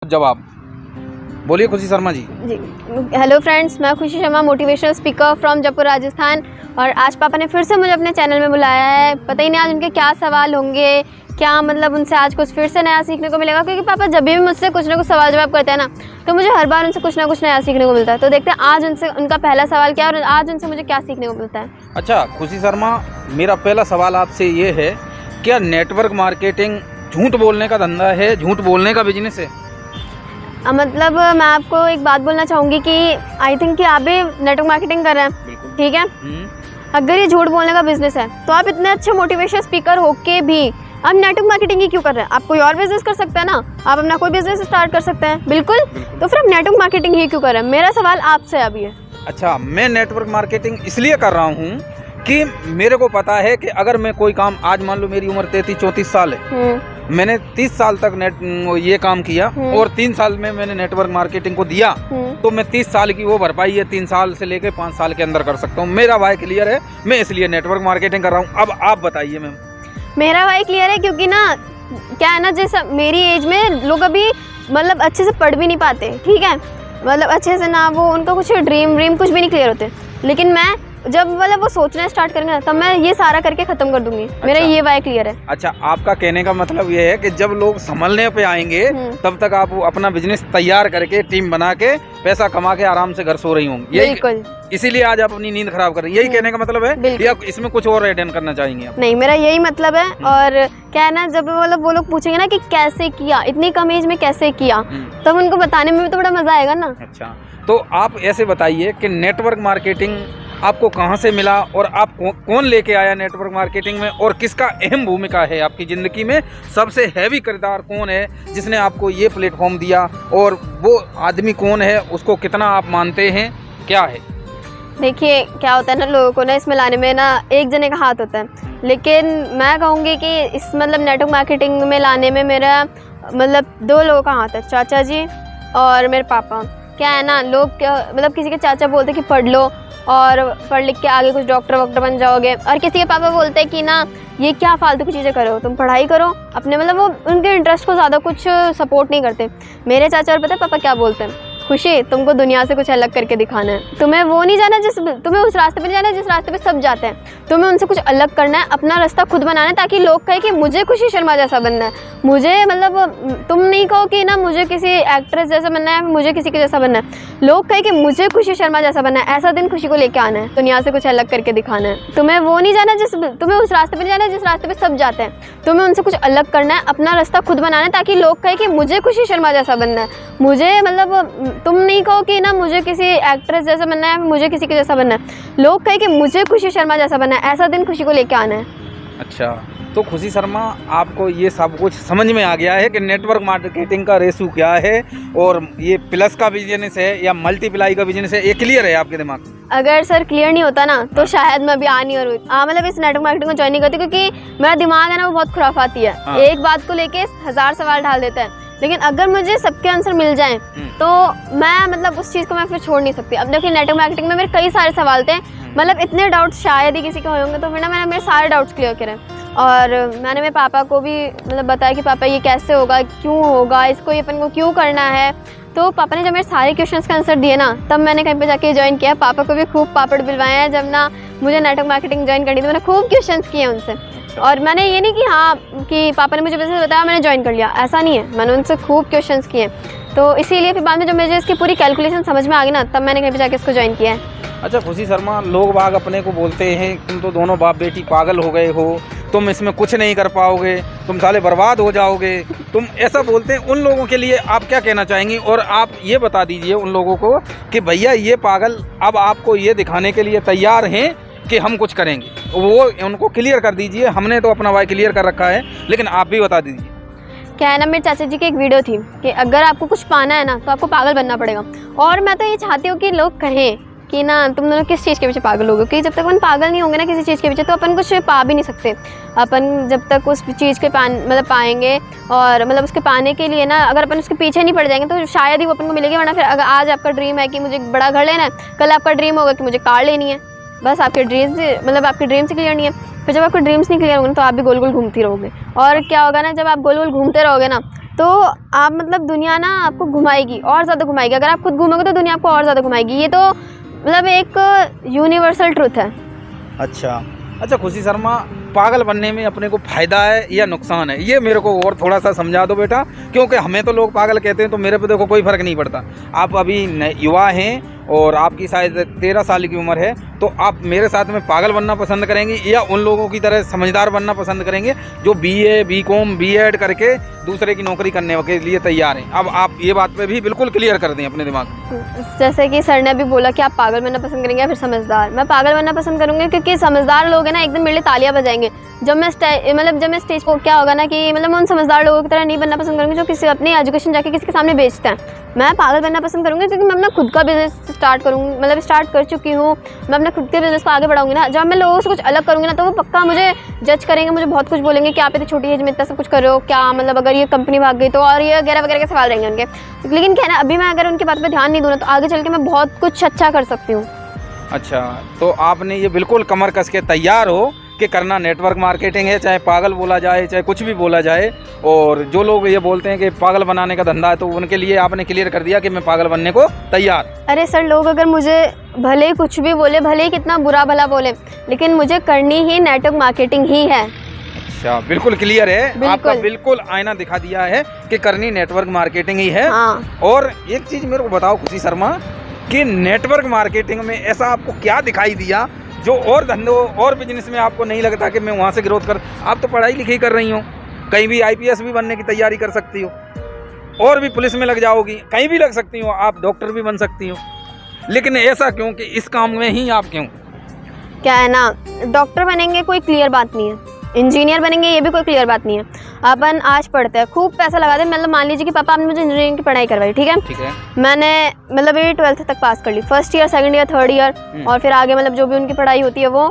जवाब बोलिए खुशी शर्मा जी। जी हेलो फ्रेंड्स, मैं खुशी Sharma, motivational speaker from Jaipur Rajasthan. और आज पापा ने फिर से मुझे अपने चैनल में बुलाया है। पता ही नहीं आज उनके क्या सवाल होंगे, क्या मतलब उनसे आज कुछ फिर से नया सीखने को मिलेगा, क्योंकि पापा जब भी मुझसे कुछ ना कुछ सवाल जवाब करते हैं ना, तो मुझे हर बार उनसे कुछ ना कुछ नया सीखने को मिलता है। तो देखते हैं आज उनसे उनका पहला सवाल क्या है और आज उनसे मुझे क्या सीखने को मिलता है। अच्छा खुशी शर्मा, मेरा पहला सवाल आपसे ये है, क्या नेटवर्क मार्केटिंग झूठ बोलने का धंधा है, झूठ बोलने का बिजनेस है? मतलब मैं आपको एक बात बोलना चाहूँगी कि आई थिंक कि आप भी नेटवर्क मार्केटिंग कर रहे हैं, ठीक है। अगर ये झूठ बोलने का बिजनेस है तो आप इतने अच्छे मोटिवेशनल स्पीकर होके भी आप नेटवर्क मार्केटिंग ही क्यों कर रहे हैं? आप कोई और बिजनेस कर सकते हैं ना, आप अपना कोई बिजनेस स्टार्ट कर सकते हैं। बिल्कुल। तो फिर आप नेटवर्क मार्केटिंग ही क्यों कर रहे हैं? मेरा सवाल आपसे अभी है। अच्छा, मैं नेटवर्क मार्केटिंग इसलिए कर रहा हूँ कि मेरे को पता है कि अगर मैं कोई काम, आज मान लो मेरी उम्र 33-34 साल है, मैंने 30 साल तक ये काम किया और 3 साल में मैंने नेटवर्क मार्केटिंग को दिया, तो मैं 30 साल की वो भरपाई है 3 साल से लेके 5 साल के अंदर कर सकता हूँ। मेरा वाई क्लियर है, मैं इसलिए नेटवर्क मार्केटिंग कर रहा हूँ। अब आप बताइए मैम। मेरा वाई क्लियर है क्योंकि ना क्या है ना, जैसे मेरी एज में लोग अभी मतलब अच्छे से पढ़ भी नहीं पाते, ठीक है, मतलब अच्छे से ना वो उनका कुछ ड्रीम कुछ भी नहीं क्लियर होते। लेकिन मैं जब मतलब वो सोचना स्टार्ट करेंगे ना, तब मैं ये सारा करके खत्म कर दूंगी। अच्छा, मेरा ये वाई क्लियर है। अच्छा, आपका कहने का मतलब ये है कि जब लोग संभलने पे आएंगे तब तक आप अपना बिजनेस तैयार करके टीम बना के पैसा कमा के आराम से घर सो रही होंगी। बिल्कुल, इसीलिए आज आप अपनी नींद खराब कर रही हैं, यही कहने का मतलब है, या इसमें कुछ और एड करना चाहेंगे आप? नहीं, मेरा यही मतलब है। और क्या है ना, जब मतलब वो लोग पूछेंगे ना कि कैसे किया, इतनी कम एज में कैसे किया, तब उनको बताने में भी तो बड़ा मजा आएगा ना। अच्छा, तो आप ऐसे बताइए कि नेटवर्क मार्केटिंग आपको कहाँ से मिला और आप कौन लेके आया नेटवर्क मार्केटिंग में, और किसका अहम भूमिका है आपकी ज़िंदगी में? सबसे हैवी किरदार कौन है जिसने आपको ये प्लेटफॉर्म दिया, और वो आदमी कौन है, उसको कितना आप मानते हैं, क्या है? देखिए क्या होता है ना, लोगों को ना इसमें लाने में ना एक जने का हाथ होता है, लेकिन मैं कहूँगी कि इस मतलब नेटवर्क मार्केटिंग में लाने में मेरा मतलब 2 लोगों का हाथ है, चाचा जी और मेरे पापा। क्या है ना, लोग मतलब किसी के चाचा बोलते कि पढ़ लो और पढ़ लिख के आगे कुछ डॉक्टर वॉक्टर बन जाओगे, और किसी के पापा बोलते हैं कि ना ये क्या फालतू की चीज़ें करो, तुम पढ़ाई करो अपने, मतलब वो उनके इंटरेस्ट को ज़्यादा कुछ सपोर्ट नहीं करते। मेरे चाचा और पता है पापा क्या बोलते हैं? खुशी, तुमको दुनिया से कुछ अलग करके दिखाना है, तुम्हें वो नहीं जाना तुम्हें उस रास्ते पे नहीं जाना जिस रास्ते पे सब जाते हैं, तुम्हें उनसे कुछ अलग करना है, अपना रास्ता खुद बनाना है, ताकि लोग कहे कि मुझे खुशी शर्मा जैसा बनना है। मुझे मतलब तुम नहीं कहो कि ना मुझे किसी एक्ट्रेस जैसा बनना है, मुझे किसी के जैसा बनना है, लोग कहे कि मुझे खुशी शर्मा जैसा बनना है। ऐसा दिन खुशी को लेके आना है, दुनिया से कुछ अलग करके दिखाना है, तुम्हें वो नहीं जाना तुम्हें उस रास्ते पे नहीं जाना जिस रास्ते पे सब जाते हैं, तुम्हें उनसे कुछ अलग करना है, अपना रास्ता खुद बनाना है, ताकि लोग कहे कि मुझे खुशी शर्मा जैसा बनना है। मुझे मतलब तुम नहीं कहो कि ना मुझे किसी एक्ट्रेस जैसा बनना है, मुझे किसी के जैसा बनना है, लोग कहे कि मुझे खुशी शर्मा जैसा बनना है। ऐसा दिन खुशी को लेके आना है। अच्छा, तो खुशी शर्मा, आपको ये सब कुछ समझ में आ गया है कि नेटवर्क मार्केटिंग का रेशो क्या है, और ये प्लस का बिजनेस है या मल्टीप्लाई का बिजनेस है, ये क्लियर है आपके दिमाग में? अगर सर क्लियर नहीं होता ना तो शायद मैं अभी मतलब इस नेटवर्क मार्केटिंग को ज्वाइन नहीं करती, क्योंकि मेरा दिमाग है ना वो बहुत खुराफाती है। एक बात को लेके 1000 सवाल डाल देता है, लेकिन अगर मुझे सबके आंसर मिल जाएं तो मैं मतलब उस चीज़ को मैं फिर छोड़ नहीं सकती। अब देखिए नेटवर्क मार्केटिंग में मेरे कई सारे सवाल थे, मतलब इतने डाउट्स शायद ही किसी के होंगे, तो फिर ना मैंने मेरे सारे डाउट्स क्लियर करे, और मैंने मेरे पापा को भी मतलब बताया कि पापा ये कैसे होगा, क्यों होगा, इसको ये अपन को क्यों करना है। तो पापा ने जब मेरे सारे क्वेश्चंस का आंसर दिए ना, तब मैंने कहीं पे जाके ज्वाइन किया। पापा को भी खूब पापड़ बिलवाए हैं। जब ना मुझे नेटवर्क मार्केटिंग ज्वाइन करनी थी, मैंने खूब क्वेश्चंस किए उनसे, और मैंने ये नहीं कि हाँ कि पापा ने मुझे वैसे बताया मैंने ज्वाइन कर लिया, ऐसा नहीं है, मैंने उनसे खूब क्वेश्चंस किए। तो इसीलिए फिर बाद में जब मुझे इसकी पूरी कैलकुलेशन समझ में आ गई ना, तब मैंने कहीं पे जाके इसको ज्वाइन किया है। अच्छा खुशी शर्मा, लोग बाग अपने को बोलते हैं तुम तो दोनों बाप बेटी पागल हो गए हो, तुम इसमें कुछ नहीं कर पाओगे, तुम साले बर्बाद हो जाओगे, तुम ऐसा बोलते हैं। उन लोगों के लिए आप क्या कहना चाहेंगी? और आप ये बता दीजिए उन लोगों को कि भैया ये पागल अब आपको ये दिखाने के लिए तैयार हैं कि हम कुछ करेंगे, वो उनको क्लियर कर दीजिए। हमने तो अपना वाई क्लियर कर रखा है, लेकिन आप भी बता दीजिए। क्या है ना, मेरे चाचा जी की एक वीडियो थी कि अगर आपको कुछ पाना है ना तो आपको पागल बनना पड़ेगा, और मैं तो ये चाहती हूँ कि लोग कहें कि ना तुम दोनों किस चीज़ के पीछे पागल हो गए, क्योंकि जब तक अपन पागल नहीं होंगे ना किसी चीज़ के पीछे, तो अपन कुछ पा भी नहीं सकते। अपन जब तक उस चीज़ के मतलब पाएंगे, और मतलब उसके पाने के लिए ना अगर अपन उसके पीछे नहीं पड़ जाएंगे तो शायद ही वो अपन को मिलेगी। वरना फिर अगर आज आपका ड्रीम है कि मुझे बड़ा घर लेना है, कल आपका ड्रीम होगा कि मुझे कार लेनी है, बस आपके ड्रीम्स मतलब आपके ड्रीम्स क्लियर नहीं है, फिर जब आपके ड्रीम्स नहीं क्लियर होंगे तो आप भी गोल गोल घूमती रहोगे। और क्या होगा ना, जब आप गोल गोल घूमते रहोगे ना तो आप मतलब दुनिया ना आपको घुमाएगी और ज़्यादा घुमाएगी। अगर आप खुद घूमोगे तो दुनिया आपको और ज़्यादा घुमाएगी। ये तो मतलब एक यूनिवर्सल ट्रुथ है। अच्छा खुशी शर्मा, पागल बनने में अपने को फ़ायदा है या नुकसान है, ये मेरे को और थोड़ा सा समझा दो बेटा। क्योंकि हमें तो लोग पागल कहते हैं, तो मेरे पे देखो कोई फ़र्क नहीं पड़ता। आप अभी युवा हैं और आपकी शायद 13 साल की उम्र है, तो आप मेरे साथ में पागल बनना पसंद करेंगे या उन लोगों की तरह समझदार बनना पसंद करेंगे जो BA BCom BEd करके दूसरे की नौकरी करने के लिए तैयार हैं? अब आप ये बात पे भी बिल्कुल क्लियर कर दें अपने दिमाग। जैसे कि सर ने अभी बोला कि आप पागल बनना पसंद करेंगे या फिर समझदार। मैं पागल बनना पसंद करूँगी, क्योंकि समझदार लोग हैं ना एकदम मेरे लिए तालियां बजाएंगे जब मैं स्टेज को। क्या होगा ना कि मतलब मैं उन समझदार लोगों की तरह नहीं बनना पसंद करूँगी जो किसी अपनी एजुकेशन जाके किसी के सामने बेचते हैं। मैं पागल बनना पसंद करूँगी क्योंकि मैं अपना खुद का बिजनेस स्टार्ट करूँगी, मतलब स्टार्ट कर चुकी हूँ। मैं अपने खुद के बिजनेस को आगे बढ़ाऊंगी ना। जब मैं लोगों से कुछ अलग करूँगी ना तो वो पक्का मुझे जज करेंगे, मुझे बहुत कुछ बोलेंगे कि आप इतनी छोटी एज में इतना सब कुछ कर रहे हो क्या, मतलब अगर ये कंपनी भाग गई तो, और ये वगैरह वगैरह के सवाल रहेंगे उनके। लेकिन क्या है ना, अभी मैं अगर उनकी बात पे ध्यान नहीं दूँ ना तो आगे चल के मैं बहुत कुछ अच्छा कर सकती हूँ। अच्छा, तो आपने ये बिल्कुल कमर कस के तैयार हो कि करना नेटवर्क मार्केटिंग है, चाहे पागल बोला जाए चाहे कुछ भी बोला जाए। और जो लोग ये बोलते हैं कि पागल बनाने का धंधा है, तो उनके लिए आपने क्लियर कर दिया कि मैं पागल बनने को तैयार। अरे सर, लोग अगर मुझे भले ही कुछ भी बोले, भले ही कितना बुरा भला बोले, लेकिन मुझे करनी ही नेटवर्क मार्केटिंग ही है। अच्छा, बिल्कुल क्लियर है। आपका बिल्कुल आईना दिखा दिया है कि करनी नेटवर्क मार्केटिंग ही है। हाँ। और एक चीज़ मेरे को बताओ खुशी शर्मा कि नेटवर्क मार्केटिंग में ऐसा आपको क्या दिखाई दिया जो और धंधों और बिजनेस में आपको नहीं लगता कि मैं वहाँ से ग्रोथ कर। आप तो पढ़ाई लिखाई कर रही हो, कहीं भी IPS भी बनने की तैयारी कर सकती हो, और भी पुलिस में लग जाओगी, कहीं भी लग सकती हो, आप डॉक्टर भी बन सकती हो। लेकिन ऐसा क्यों कि इस काम में ही आप क्यों? क्या है ना, डॉक्टर बनेंगे कोई क्लियर बात नहीं है, इंजीनियर बनेंगे ये भी कोई क्लियर बात नहीं है। अपन आज पढ़ते हैं, खूब पैसा लगाते हैं। मतलब मान लीजिए कि पापा आपने मुझे इंजीनियरिंग की पढ़ाई करवाई, ठीक है। मैंने मतलब ये 12th तक पास कर ली, first year, second year, third year, और फिर आगे मतलब जो भी उनकी पढ़ाई होती है वो।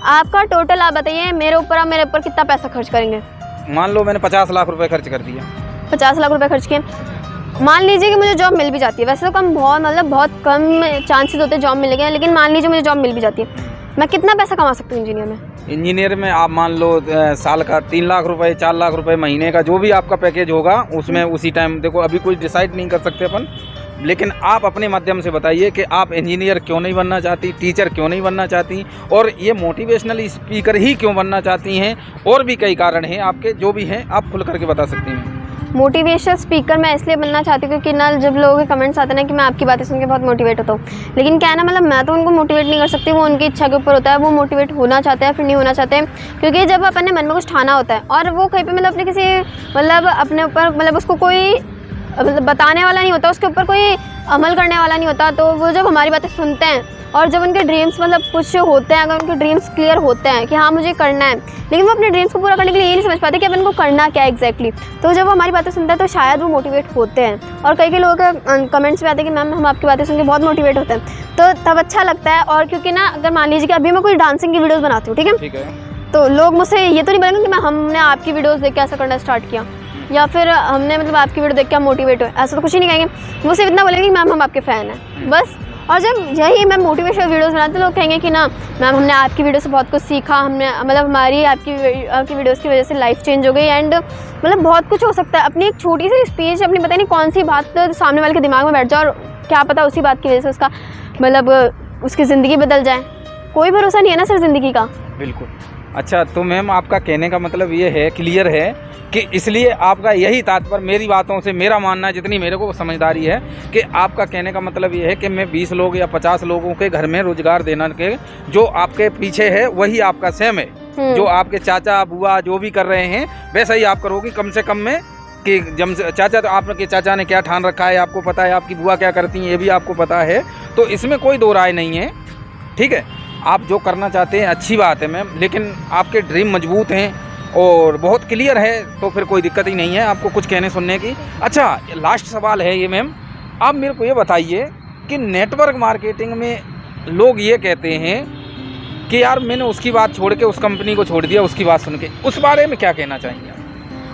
आपका टोटल आप बताइए मेरे ऊपर कितना पैसा खर्च करेंगे? मान लो मैंने 50 लाख रुपए खर्च कर दिया। 50 लाख रुपए खर्च किए। मान लीजिए कि मुझे जॉब मिल भी जाती है, वैसे तो बहुत कम चांसेस होते हैं जॉब मिलेंगे, लेकिन मान लीजिए मुझे जॉब मिल भी जाती है, मैं कितना पैसा कमा सकती हूँ इंजीनियर में? इंजीनियर में आप मान लो साल का 3 लाख रुपए 4 लाख रुपए महीने का जो भी आपका पैकेज होगा उसमें उसी टाइम, देखो अभी कुछ डिसाइड नहीं कर सकते अपन, लेकिन आप अपने माध्यम से बताइए कि आप इंजीनियर क्यों नहीं बनना चाहती, टीचर क्यों नहीं बनना चाहती, और ये मोटिवेशनल स्पीकर ही क्यों बनना चाहती हैं। और भी कई कारण हैं आपके, जो भी हैं आप खुल करके बता सकती हैं। मोटिवेशनल स्पीकर मैं इसलिए बनना चाहती हूँ क्योंकि ना जब लोगों के कमेंट्स आते हैं ना कि मैं आपकी बातें सुन के बहुत मोटिवेट होता हूँ, लेकिन क्या है ना, मतलब मैं तो उनको मोटिवेट नहीं कर सकती, वो उनकी इच्छा के ऊपर होता है, वो मोटिवेट होना चाहते हैं फिर नहीं होना चाहते हैं। क्योंकि जब अपने मन में कुछ ठाना होता है और वो कहीं पे मतलब अपने किसी अपने ऊपर मतलब उसको कोई बताने वाला नहीं होता, उसके ऊपर कोई अमल करने वाला नहीं होता, तो वो जब हमारी बातें सुनते हैं और जब उनके ड्रीम्स मतलब कुछ होते हैं, अगर उनके ड्रीम्स क्लियर होते हैं कि हाँ मुझे करना है, लेकिन वो अपने ड्रीम्स को पूरा करने के लिए ये नहीं समझ पाते कि अपन को करना क्या है एग्जैक्टली, तो जब वो हमारी बातें सुनते हैं तो शायद वो मोटिवेट होते हैं। और कई लोगों के कमेंट्स में आते हैं कि मैम हम आपकी बातें सुन के बहुत मोटिवेट होते हैं, तो तब अच्छा लगता है। और क्योंकि ना अगर मान लीजिए कि अभी मैं कोई डांसिंग की वीडियोज़ बनाती हूँ, ठीक है, तो लोग मुझसे ये तो नहीं बोलेंगे कि हमने आपकी वीडियोज़ देख के ऐसा करना स्टार्ट किया, या फिर हमने मतलब आपकी वीडियो देख के हम मोटिवेट हुए, ऐसा तो कुछ ही नहीं कहेंगे। वो सिर्फ इतना बोलेंगे कि मैम हम आपके फ़ैन हैं, बस। और जब यही मैं मोटिवेशनल वीडियोस बनाती हूँ, लोग कहेंगे कि ना मैम हमने आपकी वीडियो से बहुत कुछ सीखा, हमने मतलब हमारी आपकी वीडियोस की वजह से लाइफ चेंज हो गई, एंड मतलब बहुत कुछ हो सकता है। अपनी एक छोटी सी स्पीच, अपनी पता नहीं कौन सी बात तो सामने वाले के दिमाग में बैठ जाए और क्या पता उसी बात की वजह से उसका मतलब उसकी ज़िंदगी बदल जाए। कोई भरोसा नहीं है ना सर ज़िंदगी का। बिल्कुल। अच्छा, तो मैम आपका कहने का मतलब ये है, क्लियर है कि इसलिए आपका यही तात्पर्य, मेरी बातों से मेरा मानना है जितनी मेरे को समझदारी है, कि आपका कहने का मतलब ये है कि मैं 20 लोग या 50 लोगों के घर में रोजगार देना के जो आपके पीछे है वही आपका सेम है। जो आपके चाचा बुआ जो भी कर रहे हैं वैसा ही आप करोगी, कम से कम में कि जब चाचा, तो आपके चाचा ने क्या ठान रखा है आपको पता है, आपकी बुआ क्या करती हैं ये भी आपको पता है, तो इसमें कोई दो राय नहीं है। ठीक है, आप जो करना चाहते हैं अच्छी बात है मैम, लेकिन आपके ड्रीम मजबूत हैं और बहुत क्लियर है, तो फिर कोई दिक्कत ही नहीं है आपको कुछ कहने सुनने की। अच्छा, लास्ट सवाल है ये मैम, आप मेरे को ये बताइए कि नेटवर्क मार्केटिंग में लोग ये कहते हैं कि यार मैंने उसकी बात छोड़ के उस कंपनी को छोड़ दिया उसकी बात सुन के, उस बारे में क्या कहना चाहेंगे?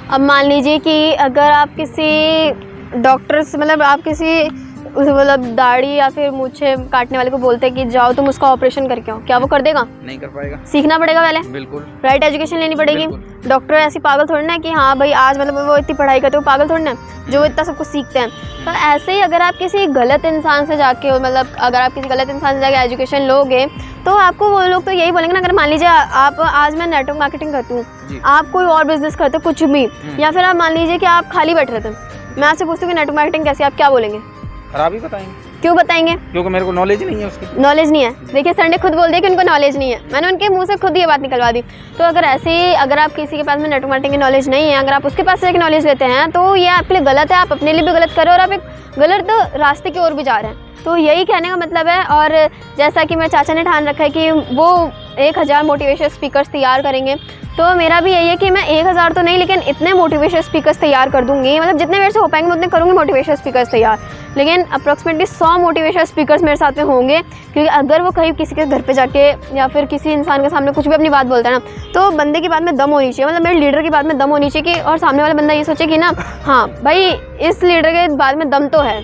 अब मान लीजिए कि अगर आप किसी डॉक्टर से मतलब आप किसी उस मतलब दाढ़ी या फिर मूछें काटने वाले को बोलते हैं कि जाओ तुम उसका ऑपरेशन करके आओ, क्या वो कर देगा? नहीं कर पाएगा। सीखना पड़ेगा पहले, बिल्कुल राइट एजुकेशन लेनी पड़ेगी। डॉक्टर ऐसी पागल थोड़ी ना है कि हाँ भाई आज मतलब वो इतनी पढ़ाई करते हो, पागल थोड़ी ना है जो इतना सब कुछ सीखते हैं। तो ऐसे ही अगर आप किसी गलत इंसान से जाके मतलब अगर आप किसी गलत इंसान से जाके एजुकेशन लोगे तो आपको वो लोग तो यही बोलेंगे ना। अगर मान लीजिए आप आज मैं नेटवर्क मार्केटिंग करती हूँ, आप कोई और बिजनेस करते हो कुछ भी, या फिर आप मान लीजिए कि आप खाली बैठ रहे थे, मैं आपसे पूछती हूँ कि नेटवर्क मार्केटिंग कैसे, आप क्या बोलेंगे? खराब ही बताएंगे। क्यों बताएंगे? क्योंकि मेरे को नॉलेज नहीं है उसकी। नॉलेज नहीं है। देखिए सर ने खुद बोल दिया कि उनको नॉलेज नहीं है, मैंने उनके मुंह से खुद ये बात निकलवा दी। तो अगर ऐसे ही अगर आप किसी के पास में नेटवर्क मार्केटिंग की नॉलेज नहीं है, अगर आप उसके पास से एक नॉलेज लेते हैं तो ये आपके लिए गलत है, आप अपने लिए भी गलत कर रहे हो और आप एक गलत रास्ते की ओर भी जा रहे हैं। तो यही कहने का मतलब है। और जैसा कि मेरे चाचा ने ठान रखा है कि वो 1000 मोटिवेशन स्पीकर्स तैयार करेंगे, तो मेरा भी यही है कि मैं 1000 तो नहीं लेकिन इतने मोटिवेशन स्पीकर्स तैयार कर दूंगी, मतलब जितने मेरे से हो पाएंगे मैं उतने करूँगी मोटिवेशन स्पीकर्स तैयार। लेकिन अप्रॉक्सीमेटली 100 मोटिवेशन स्पीकर्स मेरे साथ में होंगे, क्योंकि अगर वो कहीं किसी के घर पे जाके या फिर किसी इंसान के सामने कुछ भी अपनी बात बोलता है ना, तो बंदे की बात में दम होनी चाहिए, मतलब मेरे लीडर की बात में दम होनी चाहिए कि और सामने वाला बंदा ये सोचे कि ना हाँ भाई इस लीडर के बात में दम तो है।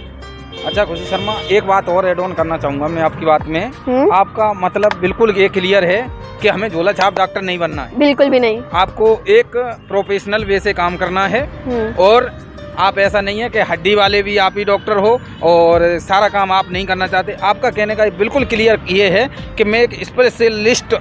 अच्छा खुशी शर्मा, एक बात और ऐड ऑन करना चाहूँगा मैं आपकी बात में। आपका मतलब बिल्कुल ये क्लियर है कि हमें झोला छाप डॉक्टर नहीं बनना है। बिल्कुल भी नहीं। आपको एक प्रोफेशनल वे से काम करना है और आप ऐसा नहीं है कि हड्डी वाले भी आप ही डॉक्टर हो और सारा काम आप नहीं करना चाहते। आपका कहने का बिल्कुल क्लियर ये है कि मैं एक स्पेशलिस्ट